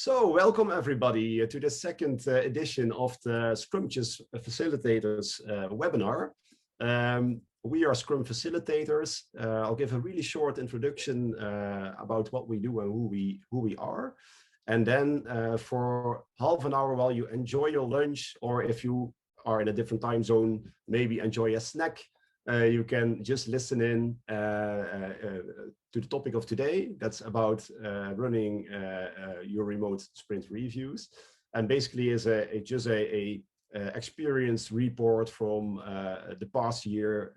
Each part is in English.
So welcome everybody to the second edition of the Scrumptious Facilitators Webinar. We are Scrum Facilitators. I'll give a really short introduction about what we do and who we are. And then for half an hour while you enjoy your lunch, or if you are in a different time zone, maybe enjoy a snack, you can just listen in to the topic of today. That's about running your remote sprint reviews, and basically is just a experience report from the past year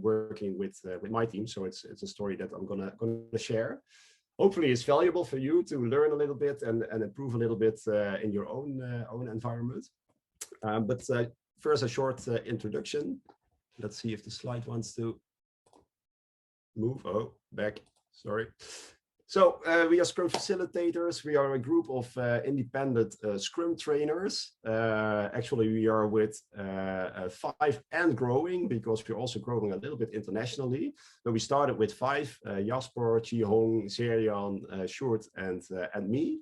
working with my team. So it's a story that I'm gonna share. Hopefully, it's valuable for you to learn a little bit and improve a little bit in your own environment. But first, a short introduction. Let's see if the slide wants to move. Oh, back. Sorry. So we are Scrum Facilitators. We are a group of independent Scrum trainers. Actually, we are with 5 and growing, because we're also growing a little bit internationally. So we started with 5, Jasper, Chi-Hong, Serian, Sjoerd, and me.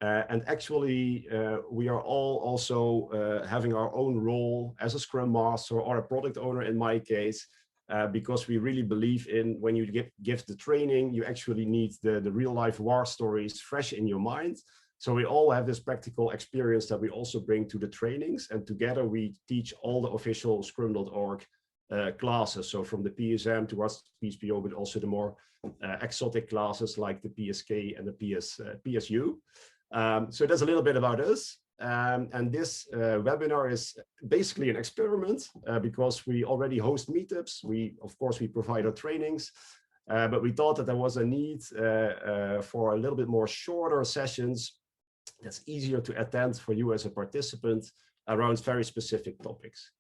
And actually, we are all also having our own role as a Scrum Master or a product owner in my case, because we really believe in when you give the training, you actually need the real life war stories fresh in your mind. So we all have this practical experience that we also bring to the trainings, and together we teach all the official Scrum.org classes. So from the PSM towards the PSPO, but also the more exotic classes like the PSK and the PSU. So that's a little bit about us. And this webinar is basically an experiment because we already host meetups. Of course, we provide our trainings, but we thought that there was a need for a little bit more shorter sessions that's easier to attend for you as a participant around very specific topics.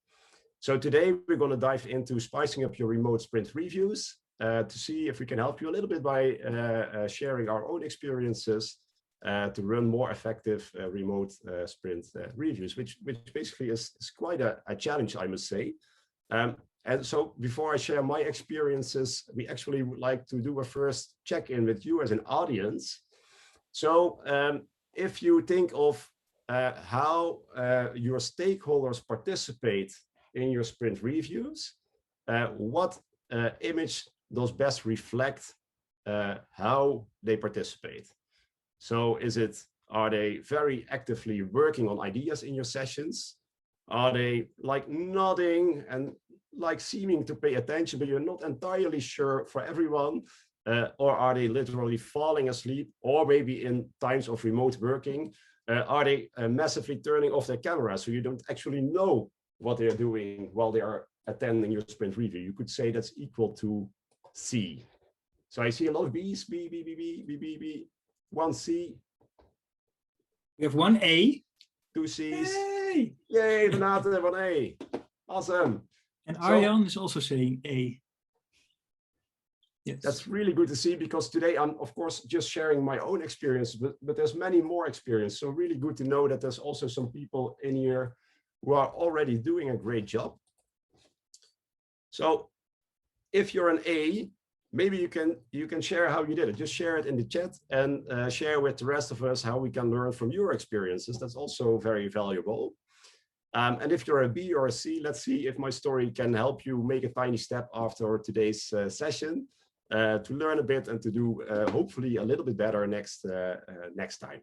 So today we're going to dive into spicing up your remote sprint reviews to see if we can help you a little bit by sharing our own experiences to run more effective remote sprint reviews, which basically is quite a challenge, I must say. And so before I share my experiences, we actually would like to do a first check-in with you as an audience. So if you think of how your stakeholders participate in your sprint reviews, what image does best reflect how they participate? So are they very actively working on ideas in your sessions? Are they like nodding and like seeming to pay attention, but you're not entirely sure for everyone? Or are they literally falling asleep? Or maybe in times of remote working, are they massively turning off their camera so you don't actually know what they're doing while they are attending your sprint review? You could say that's equal to C. So I see a lot of B's, B, B, B, B, B, B, B. 1 C. We have 1 A. 2 C's. Yay! Yay, Renate, 1 A. Awesome. And Arjan is also saying A. Yes. That's really good to see, because today I'm, of course, just sharing my own experience, but there's many more experience. So really good to know that there's also some people in here who are already doing a great job. So if you're an A, maybe you can share how you did it. Just share it in the chat and share with the rest of us how we can learn from your experiences. That's also very valuable. And if you're a B or a C, let's see if my story can help you make a tiny step after today's session to learn a bit and to do hopefully a little bit better next time.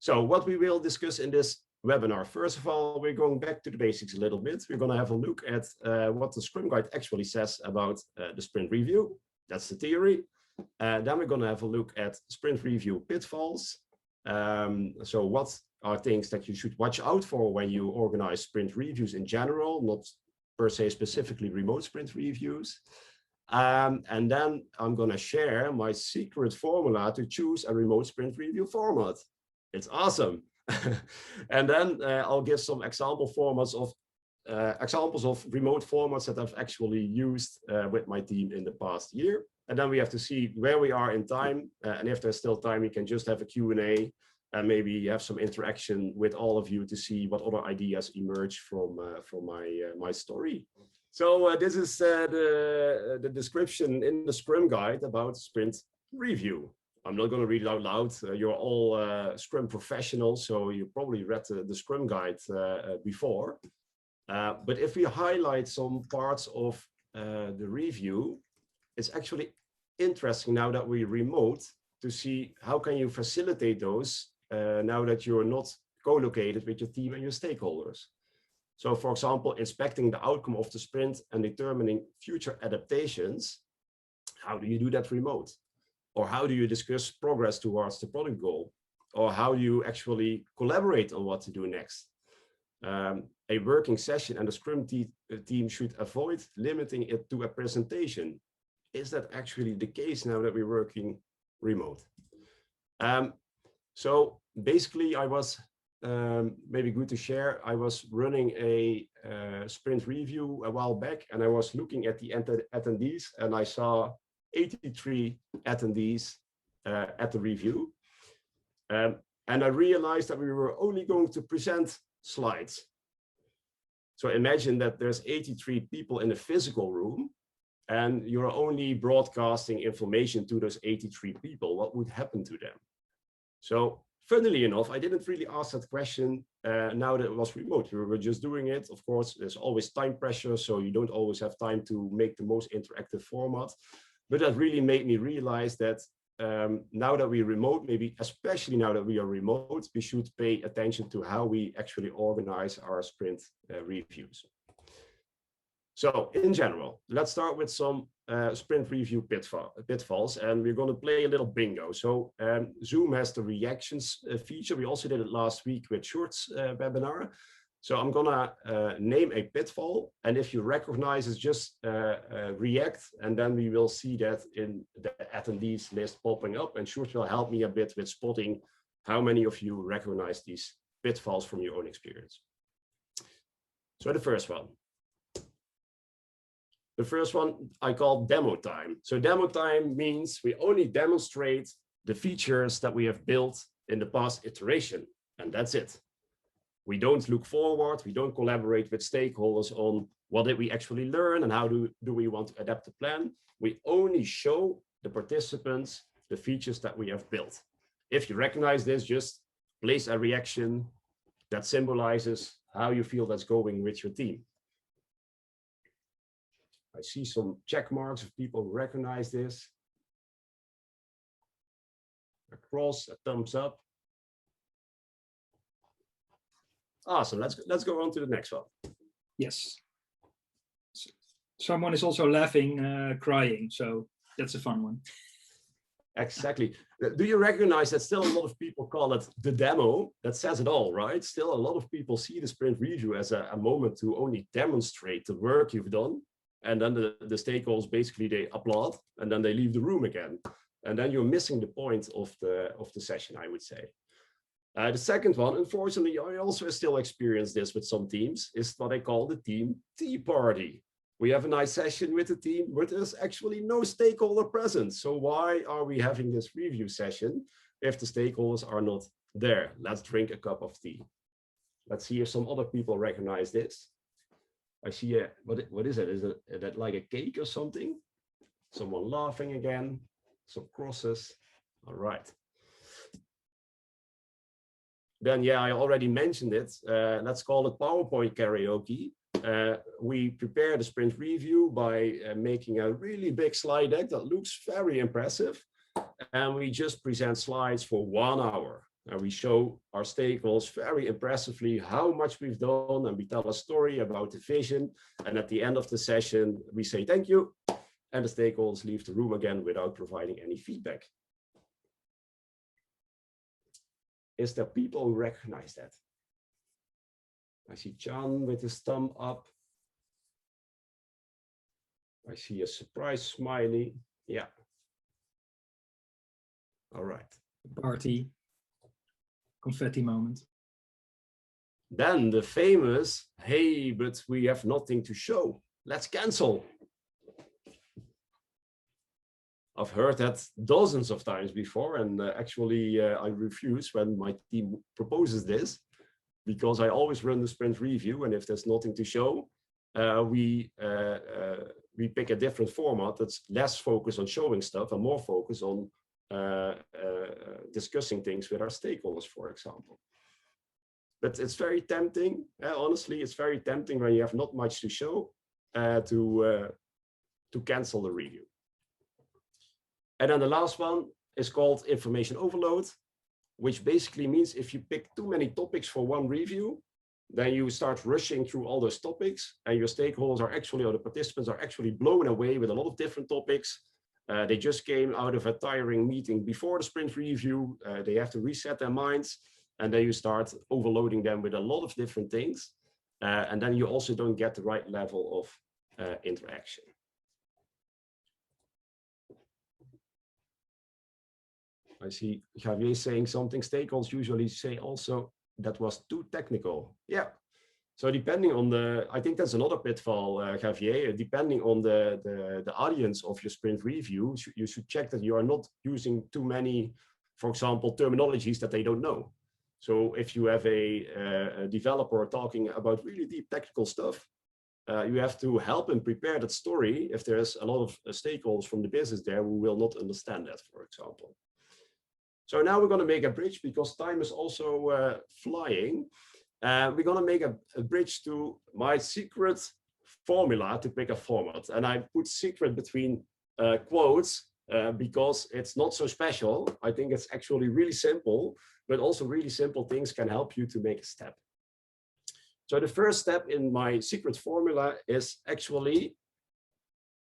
So what we will discuss in this webinar. First of all, we're going back to the basics a little bit. We're going to have a look at what the Scrum Guide actually says about the sprint review. That's the theory. Then we're going to have a look at sprint review pitfalls. So what are things that you should watch out for when you organize sprint reviews in general, not per se specifically remote sprint reviews. And then I'm going to share my secret formula to choose a remote sprint review format. It's awesome. And then I'll give some examples of remote formats that I've actually used with my team in the past year. And then we have to see where we are in time. And if there's still time, we can just have a Q&A and maybe have some interaction with all of you to see what other ideas emerge from my story. So this is the description in the Scrum Guide about sprint review. I'm not going to read it out loud. You're all Scrum professionals, so you probably read the Scrum Guide before. But if we highlight some parts of the review, it's actually interesting now that we're remote to see how can you facilitate those now that you're not co-located with your team and your stakeholders. So for example, inspecting the outcome of the sprint and determining future adaptations. How do you do that remote? Or how do you discuss progress towards the product goal? Or how do you actually collaborate on what to do next? A working session and the Scrum team should avoid limiting it to a presentation. Is that actually the case now that we're working remote? So basically, I was maybe good to share. I was running a sprint review a while back, and I was looking at the attendees, and I saw 83 attendees at the review. And I realized that we were only going to present slides. So imagine that there's 83 people in a physical room, and you're only broadcasting information to those 83 people. What would happen to them? So funnily enough, I didn't really ask that question now that it was remote. We were just doing it. Of course, there's always time pressure, so you don't always have time to make the most interactive format. But that really made me realize that now that we're remote, maybe especially now that we are remote, we should pay attention to how we actually organize our sprint reviews. So in general, let's start with some sprint review pitfalls, and we're going to play a little bingo. So Zoom has the reactions feature. We also did it last week with Short's webinar. So I'm going to name a pitfall, and if you recognize it, just react, and then we will see that in the attendees list popping up, and Short will help me a bit with spotting how many of you recognize these pitfalls from your own experience. So the first one. The first one I call demo time. So demo time means we only demonstrate the features that we have built in the past iteration, and that's it. We don't look forward, we don't collaborate with stakeholders on what did we actually learn and how do we want to adapt the plan. We only show the participants the features that we have built. If you recognize this, just place a reaction that symbolizes how you feel that's going with your team. I see some check marks if people recognize this. A cross, a thumbs up. Awesome. Let's go on to the next one. Yes. Someone is also laughing, crying, so that's a fun one. Exactly. Do you recognize that still a lot of people call it the demo? That says it all, right? Still a lot of people see the sprint review as a moment to only demonstrate the work you've done. And then the stakeholders basically they applaud and then they leave the room again. And then you're missing the point of the session, I would say. The second one, unfortunately, I also still experience this with some teams, is what I call the team tea party. We have a nice session with the team, but there's actually no stakeholder present. So why are we having this review session if the stakeholders are not there? Let's drink a cup of tea. Let's see if some other people recognize this. I see what is it? Is that like a cake or something? Someone laughing again, some crosses. All right. Then, yeah, I already mentioned it. Let's call it PowerPoint karaoke. We prepare the sprint review by making a really big slide deck that looks very impressive. And we just present slides for 1 hour. And we show our stakeholders very impressively how much we've done, and we tell a story about the vision. And at the end of the session, we say thank you, and the stakeholders leave the room again without providing any feedback. Is there people who recognize that? I see John with his thumb up. I see a surprise smiley. Yeah. All right. Party. Confetti moment. Then the famous, hey, but we have nothing to show. Let's cancel. I've heard that dozens of times before, and actually I refuse when my team proposes this, because I always run the sprint review, and if there's nothing to show, we pick a different format that's less focused on showing stuff and more focused on discussing things with our stakeholders, for example. But it's very tempting. Honestly, it's very tempting when you have not much to show to cancel the review. And then the last one is called information overload, which basically means if you pick too many topics for one review, then you start rushing through all those topics, and your stakeholders are actually, or the participants are actually blown away with a lot of different topics. They just came out of a tiring meeting before the sprint review. They have to reset their minds, and then you start overloading them with a lot of different things. And then you also don't get the right level of interaction. I see Javier saying something. Stakeholders usually say also that was too technical. Yeah. So depending on the, I think that's another pitfall, Javier. Depending on the audience of your sprint review, you should check that you are not using too many, for example, terminologies that they don't know. So if you have a developer talking about really deep technical stuff, you have to help him prepare that story if there's a lot of stakeholders from the business there who will not understand that, for example. So now we're going to make a bridge because time is also flying. We're going to make a bridge to my secret formula to pick a format. And I put secret between quotes because it's not so special. I think it's actually really simple, but also really simple things can help you to make a step. So the first step in my secret formula is actually,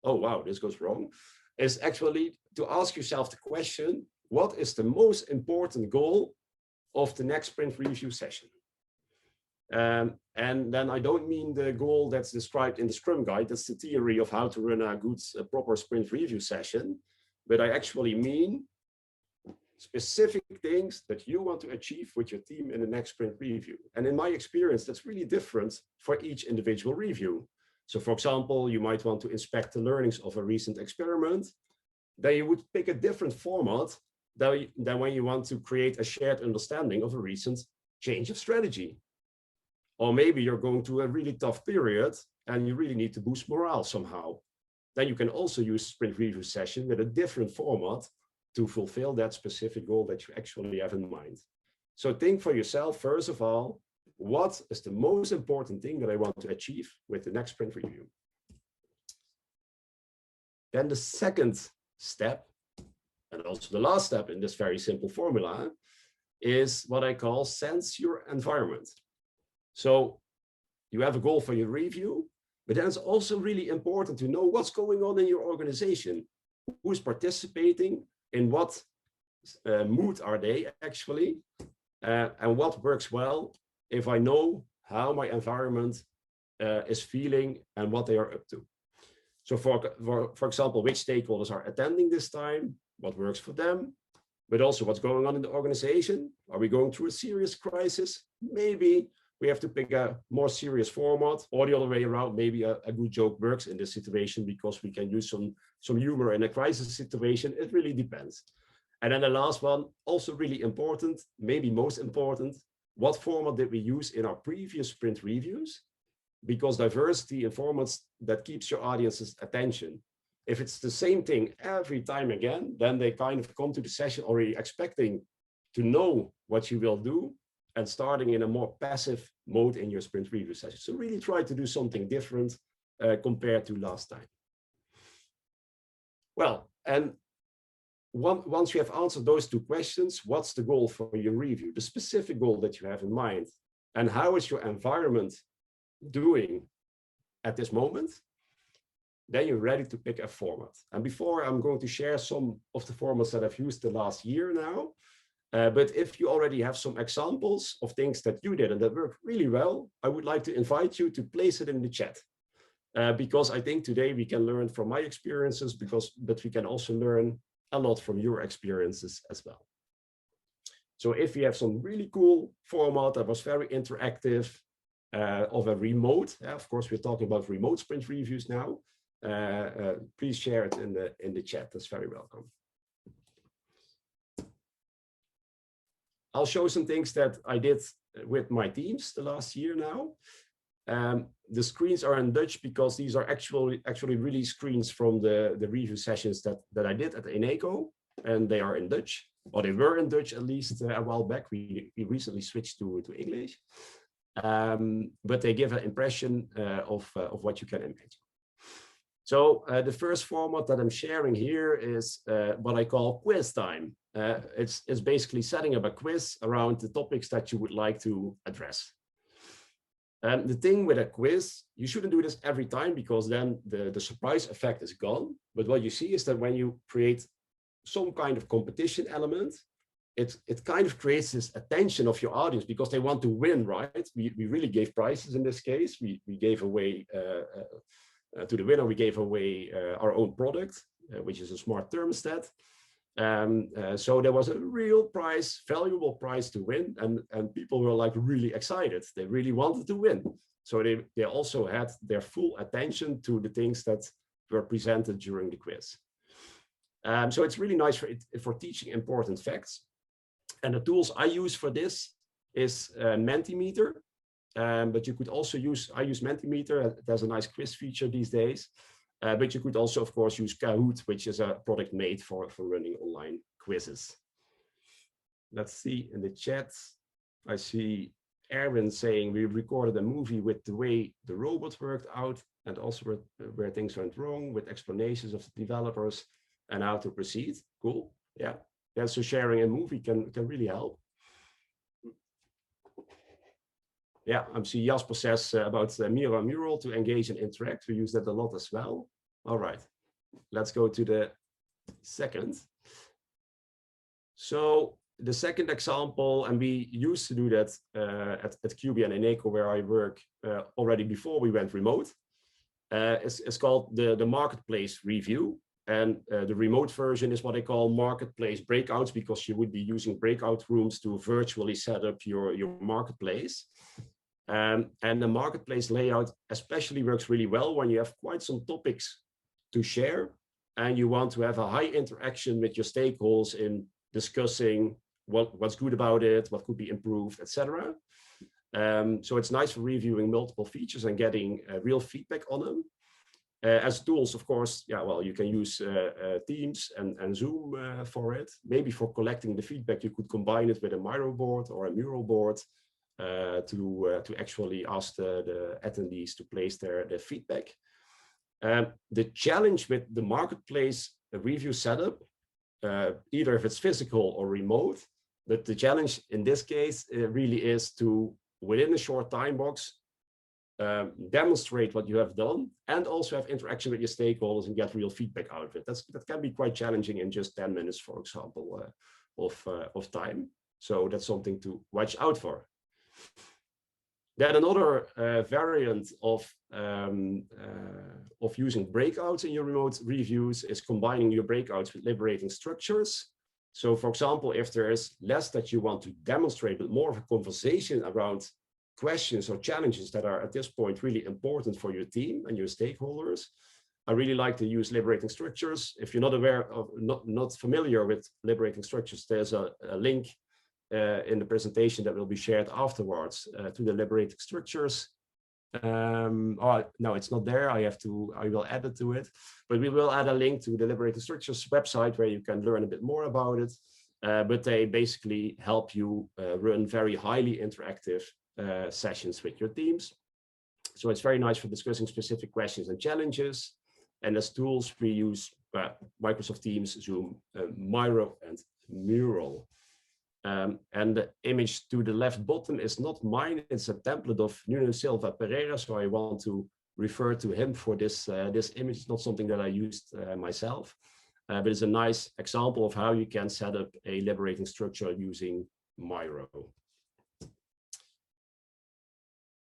oh wow, this goes wrong, is actually to ask yourself the question, what is the most important goal of the next sprint review session? And then I don't mean the goal that's described in the Scrum Guide. That's the theory of how to run a good, proper sprint review session. But I actually mean specific things that you want to achieve with your team in the next sprint review. And in my experience, that's really different for each individual review. So for example, you might want to inspect the learnings of a recent experiment. Then you would pick a different format than when you want to create a shared understanding of a recent change of strategy. Or maybe you're going through a really tough period and you really need to boost morale somehow. Then you can also use sprint review session with a different format to fulfill that specific goal that you actually have in mind. So think for yourself, first of all, what is the most important thing that I want to achieve with the next sprint review? Then the second step, and also the last step in this very simple formula, is what I call sense your environment. So you have a goal for your review, but then it's also really important to know what's going on in your organization. Who's participating, in what mood are they actually, and what works well if I know how my environment is feeling and what they are up to. So for example, which stakeholders are attending this time, what works for them, but also what's going on in the organization. Are we going through a serious crisis? Maybe we have to pick a more serious format, or the other way around. Maybe a good joke works in this situation because we can use some humor in a crisis situation. It really depends. And then the last one, also really important, maybe most important, what format did we use in our previous sprint reviews? Because diversity in formats, that keeps your audience's attention. If it's the same thing every time again, then they kind of come to the session already expecting to know what you will do and starting in a more passive mode in your sprint review session. So really try to do something different compared to last time. Well, and once you have answered those two questions, what's the goal for your review, the specific goal that you have in mind, and how is your environment doing at this moment, then you're ready to pick a format. And before, I'm going to share some of the formats that I've used the last year now. But if you already have some examples of things that you did and that worked really well, I would like to invite you to place it in the chat. Because I think today we can learn from my experiences, but we can also learn a lot from your experiences as well. So if you have some really cool format that was very interactive, of a remote, of course, we're talking about remote sprint reviews now, please share it in the chat. That's very welcome. I'll show some things that I did with my teams the last year now. The screens are in Dutch because these are actually really screens from the review sessions that I did at Eneco, and they are in Dutch, or they were in Dutch at least a while back. We recently switched to English, but they give an impression of what you can imagine. So the first format that I'm sharing here is what I call quiz time. It's basically setting up a quiz around the topics that you would like to address. And the thing with a quiz, you shouldn't do this every time because then the surprise effect is gone. But what you see is that when you create some kind of competition element, it kind of creates this attention of your audience because they want to win, right? We really gave prizes in this case. We gave away, to the winner, we gave away our own product, which is a smart thermostat. So there was a real prize, valuable prize to win, and people were like really excited. They really wanted to win. So they also had their full attention to the things that were presented during the quiz. So it's really nice for teaching important facts. And the tools I use for this is Mentimeter. But you could also use, I use Mentimeter. There's a nice quiz feature these days. But you could also, of course, use Kahoot, which is a product made for running online quizzes. Let's see in the chat. I see Erwin saying we recorded a movie with the way the robot worked out and also where things went wrong with explanations of the developers and how to proceed. Cool. Yeah. Yeah. So sharing a movie can really help. Yeah, I'm seeing Jasper says about Miro Mural to engage and interact. We use that a lot as well. All right, let's go to the second. So the second example, and we used to do that at QB and Eneco, where I work already before we went remote. It's called the marketplace review. And the remote version is what I call marketplace breakouts, because you would be using breakout rooms to virtually set up your marketplace. And the marketplace layout especially works really well when you have quite some topics to share and you want to have a high interaction with your stakeholders in discussing what's good about it, what could be improved, etc. So it's nice for reviewing multiple features and getting real feedback on them. As tools, of course, yeah, well, you can use Teams and Zoom for it. Maybe for collecting the feedback, you could combine it with a Miro board or a Mural board to actually ask the attendees to place their feedback. The challenge with the marketplace review setup, either if it's physical or remote, but the challenge in this case really is to, within a short time box, demonstrate what you have done and also have interaction with your stakeholders and get real feedback out of it. That can be quite challenging in just 10 minutes, for example, of time. So that's something to watch out for. Then another variant of using breakouts in your remote reviews is combining your breakouts with liberating structures. So for example, if there is less that you want to demonstrate, but more of a conversation around questions or challenges that are at this point really important for your team and your stakeholders, I really like to use liberating structures. If you're not aware of, not familiar with liberating structures, there's a link in the presentation that will be shared afterwards to the liberating structures. Oh, no, it's not there. I will add it to it, but we will add a link to the liberating structures website where you can learn a bit more about it. But they basically help you run very highly interactive sessions with your teams. So it's very nice for discussing specific questions and challenges. And as tools, we use Microsoft Teams, Zoom, Miro, and Mural. And the image to the left bottom is not mine. It's a template of Nuno Silva Pereira. So I want to refer to him for this image. It's not something that I used myself, but it's a nice example of how you can set up a liberating structure using Miro.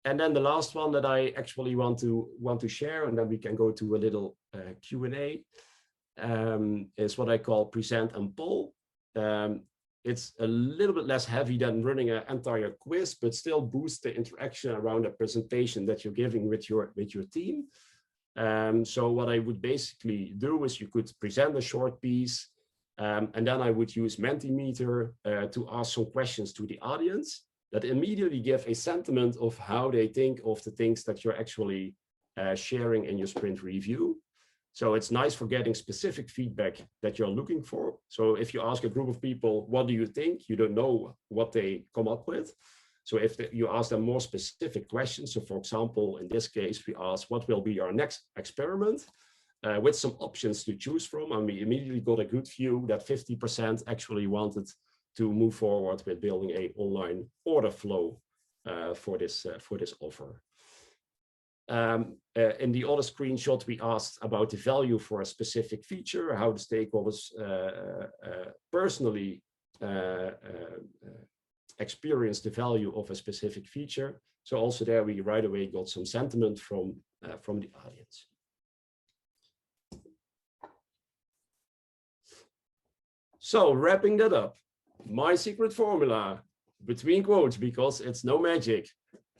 And then the last one that I actually want to share, and then we can go to a little Q&A, is what I call present and poll. It's a little bit less heavy than running an entire quiz, but still boosts the interaction around a presentation that you're giving with your team. So what I would basically do is you could present a short piece, and then I would use Mentimeter to ask some questions to the audience. that immediately give a sentiment of how they think of the things that you're actually sharing in your sprint review. So it's nice for getting specific feedback that you're looking for. So if you ask a group of people, what do you think? You don't know what they come up with. So if you ask them more specific questions, so for example, in this case, we asked, what will be our next experiment? With some options to choose from, and we immediately got a good view that 50% actually wanted to move forward with building an online order flow for this offer. In the other screenshot, we asked about the value for a specific feature, how the stakeholders personally experience the value of a specific feature. So also there, we right away got some sentiment from the audience. So wrapping that up, my secret formula, between quotes, because it's no magic.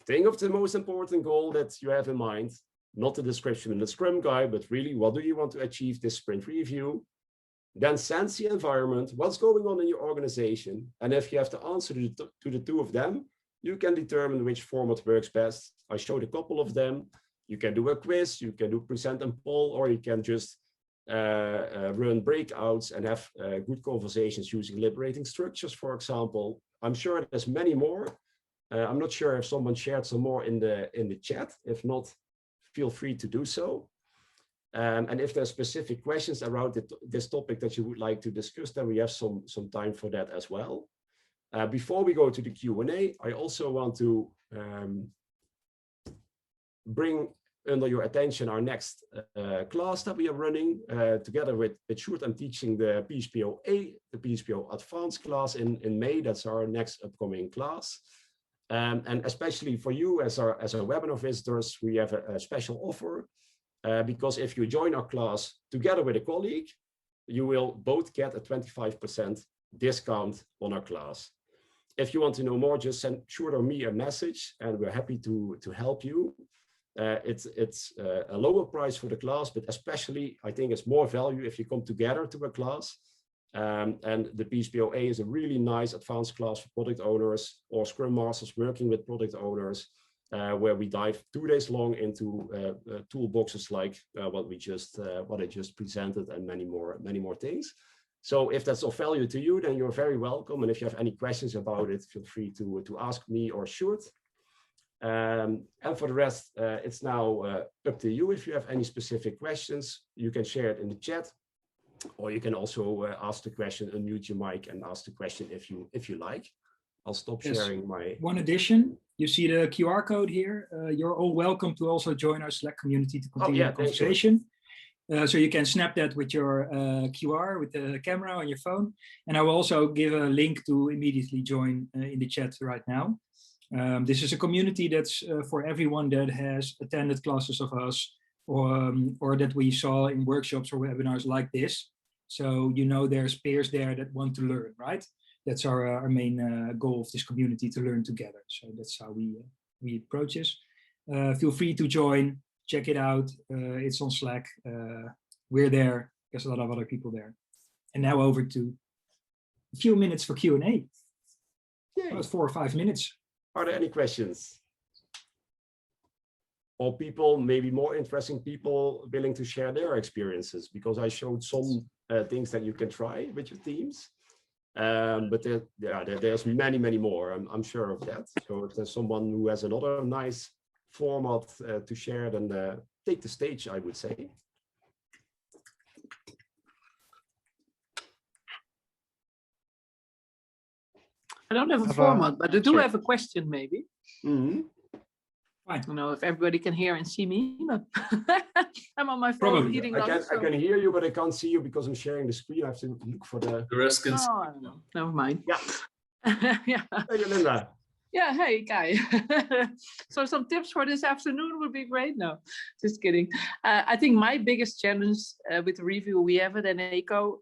Think of the most important goal that you have in mind, not the description in the Scrum guide, but really what do you want to achieve this sprint review? Then sense the environment, what's going on in your organization. And if you have the answer to the two of them, you can determine which format works best. I showed a couple of them. You can do a quiz, you can do present and poll, or you can just run breakouts and have good conversations using liberating structures, for example. I'm sure there's many more. I'm not sure if someone shared some more in the chat. If not, feel free to do so. And if there's specific questions around this topic that you would like to discuss, then we have some time for that as well. Before we go to the Q&A, I also want to bring under your attention our next class that we are running together with Sjoerd. I'm teaching the PSPO-A, the PSPO Advanced class in May. That's our next upcoming class. And especially for you as our webinar visitors, we have a special offer because if you join our class together with a colleague, you will both get a 25% discount on our class. If you want to know more, just send Sjoerd or me a message and we're happy to help you. It's a lower price for the class, but especially I think it's more value if you come together to a class. And the PSPO-A is a really nice advanced class for product owners or Scrum Masters working with product owners, where we dive 2 days long into toolboxes like what I just presented and many more things. So if that's of value to you, then you're very welcome. And if you have any questions about it, feel free to ask me or Sjoerd. And for the rest, it's now up to you. If you have any specific questions, you can share it in the chat. Or you can also ask the question, unmute your mic and ask the question if you like. I'll stop sharing my... One addition, you see the QR code here. You're all welcome to also join our Slack community to continue the conversation. So you can snap that with your QR, with the camera on your phone. And I will also give a link to immediately join in the chat right now. This is a community that's for everyone that has attended classes of us, or that we saw in workshops or webinars like this. So you know there's peers there that want to learn, right? That's our main goal of this community, to learn together. So that's how we approach this. Feel free to join, check it out. It's on Slack. We're there. There's a lot of other people there. And now over to a few minutes for Q&A. About 4 or 5 minutes. Are there any questions? Or people, maybe more interesting people willing to share their experiences, because I showed some things that you can try with your teams. But there's many more, I'm sure of that. So if there's someone who has another nice format to share, then take the stage, I would say. I don't have a format, but I do have a question maybe. Mm-hmm. I don't know if everybody can hear and see me, but I'm on my phone eating lunch. I can hear you, but I can't see you because I'm sharing the screen. I have to look for the rest. Oh, I don't know. Never mind. Yeah. Yeah. Hey, Linda. Yeah, hey, Kai. So some tips for this afternoon would be great. No, just kidding. I think my biggest challenge with the review we have at NACO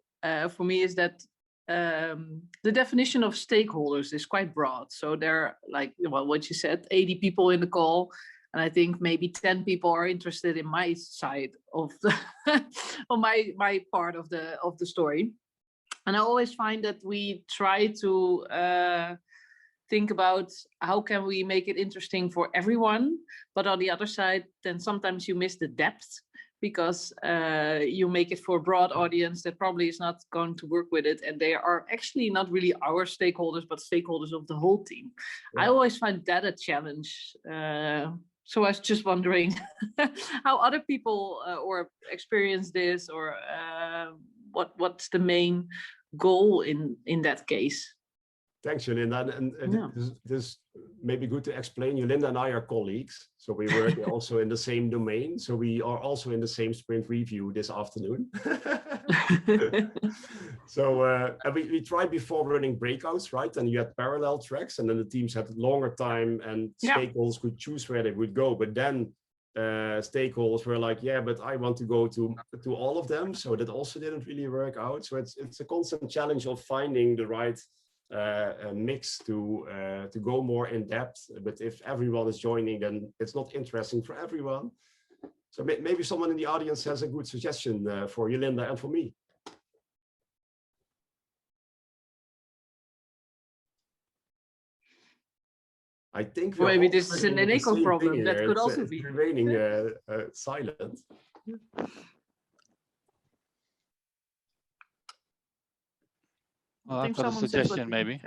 for me is that the definition of stakeholders is quite broad. So there are, like, well, what you said, 80 people in the call, and I think maybe 10 people are interested in my side of the on my part of the story. And I always find that we try to think about how can we make it interesting for everyone, but on the other side, then sometimes you miss the depth, because you make it for a broad audience that probably is not going to work with it, and they are actually not really our stakeholders, but stakeholders of the whole team. Yeah. I always find that a challenge. So I was just wondering how other people or experience this, or what's the main goal in that case. Thanks, Yolinda. And this may be good to explain. Yolinda and I are colleagues, so we work also in the same domain. So we are also in the same sprint review this afternoon. So and we tried before running breakouts, right? And you had parallel tracks, and then the teams had longer time, and stakeholders could choose where they would go. But then stakeholders were like, yeah, but I want to go to all of them. So that also didn't really work out. So it's a constant challenge of finding the right a mix to go more in depth. But if everyone is joining, then it's not interesting for everyone. So maybe someone in the audience has a good suggestion for Yolinda and for me. I think maybe this is an echo problem. That could also be remaining silent. Well, I've got a suggestion, maybe.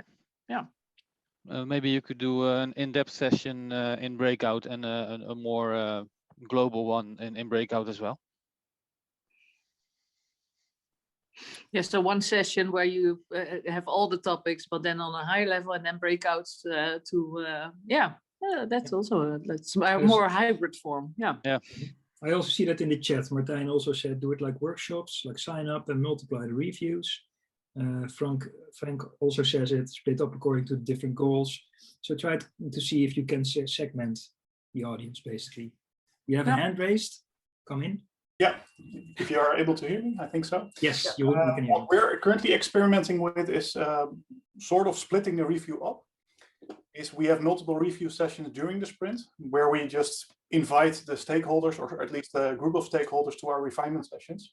Yeah. Maybe you could do an in-depth session in breakout, and a more global one in breakout as well. Yes, so one session where you have all the topics, but then on a high level, and then breakouts that's also that's a more hybrid form. Yeah. I also see that in the chat. Martijn also said do it like workshops, like sign up and multiply the reviews. Frank also says it split up according to different goals. So try to see if you can segment the audience, basically. You have a hand raised. Come in. Yeah, if you are able to hear me, I think so. Yes, you can hear me. What we're currently experimenting with is sort of splitting the review up. We have multiple review sessions during the sprint where we just invite the stakeholders, or at least a group of stakeholders, to our refinement sessions.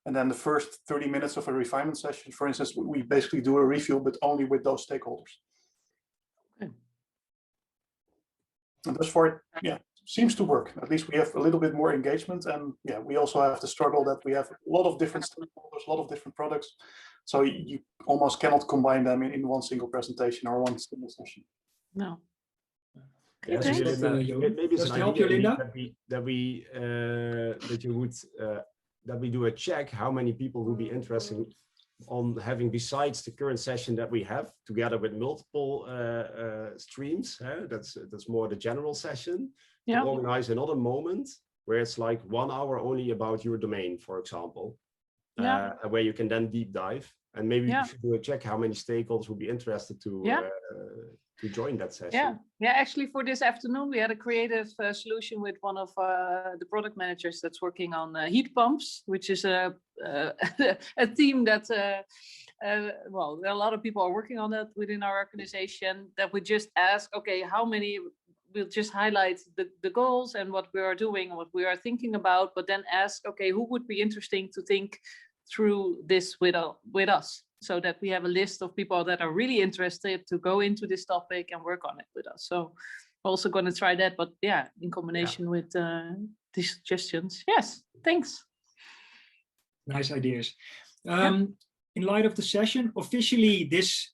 And then the first 30 minutes of a refinement session, for instance, we basically do a review, but only with those stakeholders. Okay. And thus far, seems to work. At least we have a little bit more engagement, and we also have the struggle that we have a lot of different stakeholders, a lot of different products. So you almost cannot combine them in one single presentation or one single session. No. Yes, maybe it's an idea that we do a check how many people will be interested on having, besides the current session that we have together with multiple streams. That's more the general session. To organize another moment where it's like 1 hour only about your domain, for example, where you can then deep dive, and maybe you should do a check how many stakeholders will be interested to join that session. Actually, for this afternoon, we had a creative solution with one of the product managers that's working on heat pumps, which is a theme that, well, a lot of people are working on that within our organization, that we just ask, okay, how many, we'll just highlight the goals and what we are doing and what we are thinking about, but then ask, okay, who would be interesting to think through this with us? So that we have a list of people that are really interested to go into this topic and work on it with us. So we're also going to try that, but in combination with these suggestions. Yes, thanks. Nice ideas. In light of the session, officially this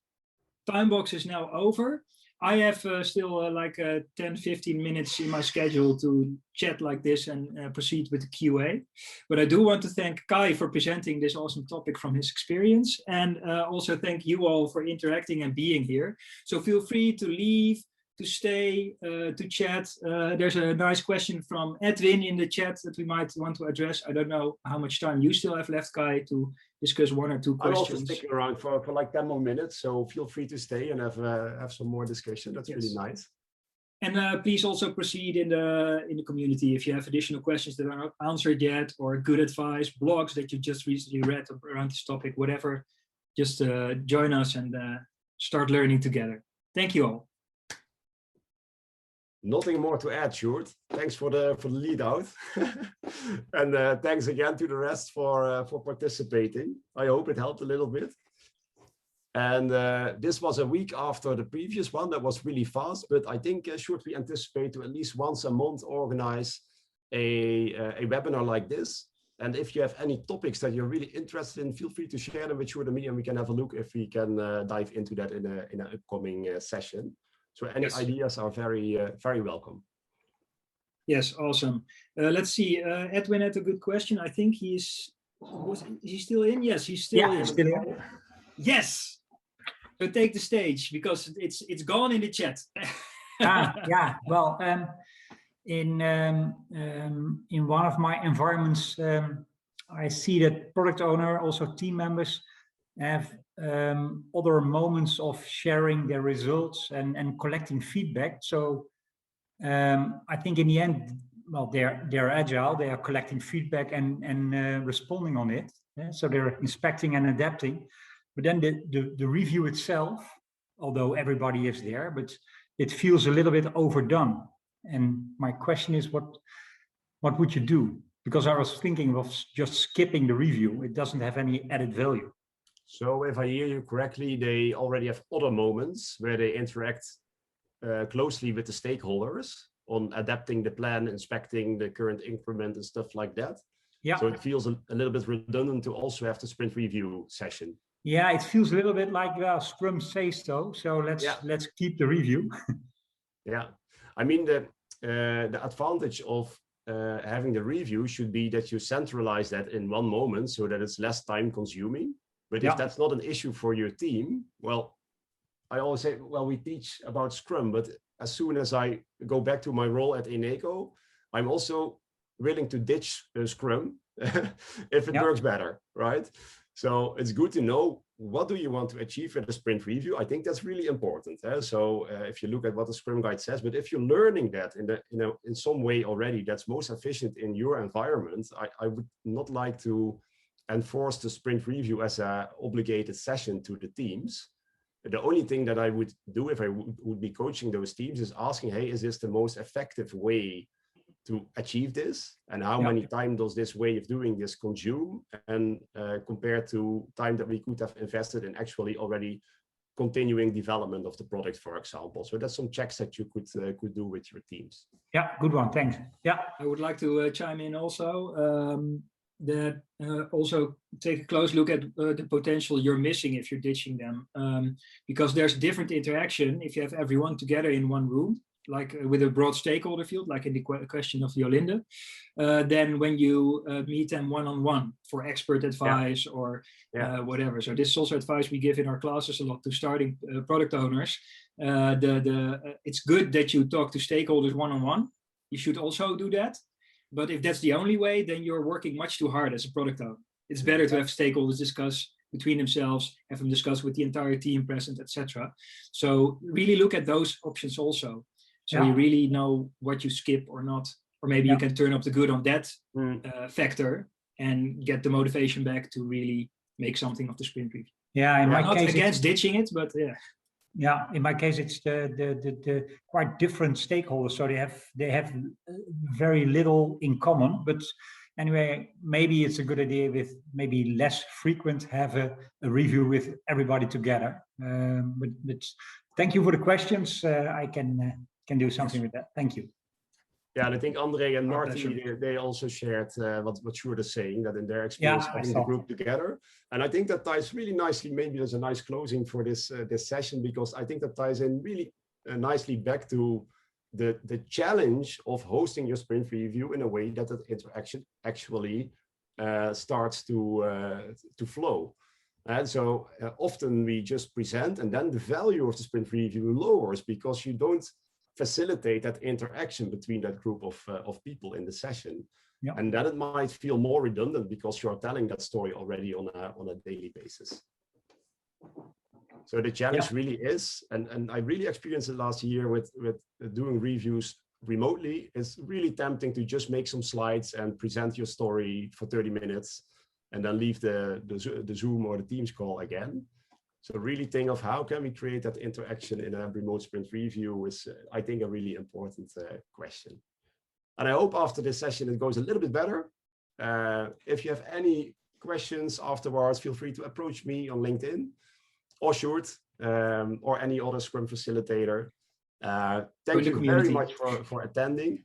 time box is now over. I have still like 10-15 minutes in my schedule to chat like this and proceed with the QA. But I do want to thank Kai for presenting this awesome topic from his experience, and also thank you all for interacting and being here. So feel free to leave, to stay, to chat. There's a nice question from Edwin in the chat that we might want to address. I don't know how much time you still have left, Kai, to discuss 1 or 2 questions. I'm also sticking around for like 10 more minutes, so feel free to stay and have some more discussion. That's really nice. And please also proceed in the community if you have additional questions that are not answered yet, or good advice, blogs that you just recently read around this topic, whatever. Just join us and start learning together. Thank you all. Nothing more to add, Sjoerd. Thanks for the lead out, and thanks again to the rest for participating. I hope it helped a little bit. And this was a week after the previous one that was really fast, but I think should we anticipate to at least once a month organize a webinar like this. And if you have any topics that you're really interested in, feel free to share them with you and me, and we can have a look if we can dive into that in an upcoming session. So any ideas are very, very welcome. Yes, awesome. Let's see. Edwin had a good question. I think he's still in? Yes, he's still in. Still in. Yes. So take the stage because it's gone in the chat. Yeah. Well, in one of my environments, I see that product owner, also team members, have other moments of sharing their results and collecting feedback. So I think in the end, well, they're agile. They are collecting feedback and responding on it. Yeah? So they're inspecting and adapting. But then the review itself, although everybody is there, but it feels a little bit overdone. And my question is, what would you do? Because I was thinking of just skipping the review. It doesn't have any added value. So if I hear you correctly, they already have other moments where they interact closely with the stakeholders on adapting the plan, inspecting the current increment and stuff like that. Yeah. So it feels a little bit redundant to also have the sprint review session. Yeah, it feels a little bit like, well, Scrum says so. So let's keep the review. Yeah, I mean the advantage of having the review should be that you centralize that in one moment so that it's less time consuming. But if that's not an issue for your team, well, I always say, well, we teach about Scrum, but as soon as I go back to my role at Eneco, I'm also willing to ditch Scrum if it works better, right? So it's good to know what do you want to achieve with the sprint review. I think that's really important. So if you look at what the Scrum Guide says, but if you're learning that in some way already, that's most efficient in your environment, I would not like to enforce the sprint review as an obligated session to the teams. The only thing that I would do if I would be coaching those teams is asking, hey, is this the most effective way to achieve this? And how many time does this way of doing this consume? And compared to time that we could have invested in actually already continuing development of the product, for example. So that's some checks that you could do with your teams. Yeah, good one, thanks. Yeah, I would like to chime in also. That also take a close look at the potential you're missing if you're ditching them, because there's different interaction if you have everyone together in one room, like with a broad stakeholder field, like in the question of Jolinde, then when you meet them one-on-one for expert advice or whatever. So this is also advice we give in our classes a lot to starting product owners. It's good that you talk to stakeholders one-on-one. You should also do that. But if that's the only way, then you're working much too hard as a product owner. It's better to have stakeholders discuss between themselves, have them discuss with the entire team present, etc. So really look at those options also. So you really know what you skip or not, or maybe you can turn up the good on that factor and get the motivation back to really make something of the sprint review. Yeah, in my not case, against ditching it, but yeah, in my case, it's the quite different stakeholders, so they have very little in common. But anyway, maybe it's a good idea with maybe less frequent have a review with everybody together. But thank you for the questions. I can do something with that. Thank you. Yeah, and I think Andre and Marty, they also shared what Sjoerd is saying, that in their experience having the group together. And I think that ties really nicely, maybe there's a nice closing for this session, because I think that ties in really nicely back to the challenge of hosting your sprint review in a way that the interaction actually starts to flow. And so often we just present and then the value of the sprint review lowers because you don't facilitate that interaction between that group of people in the session. Yeah. And then it might feel more redundant because you're telling that story already on a daily basis. So the challenge really is, and I really experienced it last year with doing reviews remotely, it's really tempting to just make some slides and present your story for 30 minutes and then leave the Zoom or the Teams call again. So really think of how can we create that interaction in a remote sprint review is, I think, a really important question. And I hope after this session it goes a little bit better. If you have any questions afterwards, feel free to approach me on LinkedIn. or Sjoerd, or any other Scrum facilitator. Thank you very much for attending,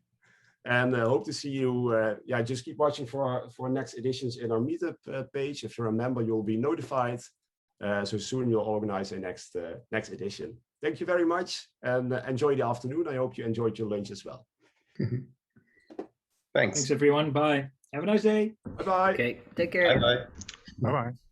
and hope to see you. Just keep watching for next editions in our meetup page. If you're a member, you'll be notified. So soon we'll organize a next edition. Thank you very much, and enjoy the afternoon. I hope you enjoyed your lunch as well. Thanks everyone. Bye. Have a nice day. Bye bye. Okay. Take care. Bye bye. Bye bye.